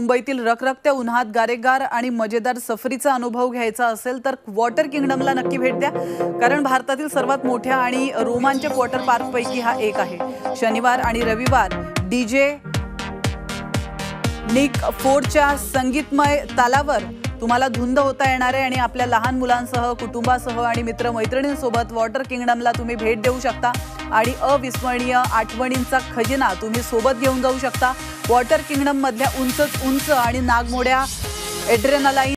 मुंबईतील रखरखत्या उन्हात गारेगार आणि मजेदार सफरीचा अनुभव घ्यायचा असेल तर वॉटर किंगडमला नक्की भेट द्या, कारण भारतातील सर्वात मोठ्या आणि रोमांचक वॉटर पार्कपैकी हा एक आहे। शनिवार आणि रविवार डीजे निक फोर्डच्या संगीतमय तालावर तुम्हाला धुंद होता येणार आहे आणि आपल्या लहान मुलांसह, कुटुंबासह आणि मित्रमैत्रिणींसोबत वॉटर किंगडमला तुम्ही भेट देऊ शकता आणि अविस्मरणीय आठवणींचा खजिना तुम्ही सोबत घेऊन जाऊ शकता। वॉटर किंगडम मधल्या उंच आणि नागमोड्या एड्रेनालाइन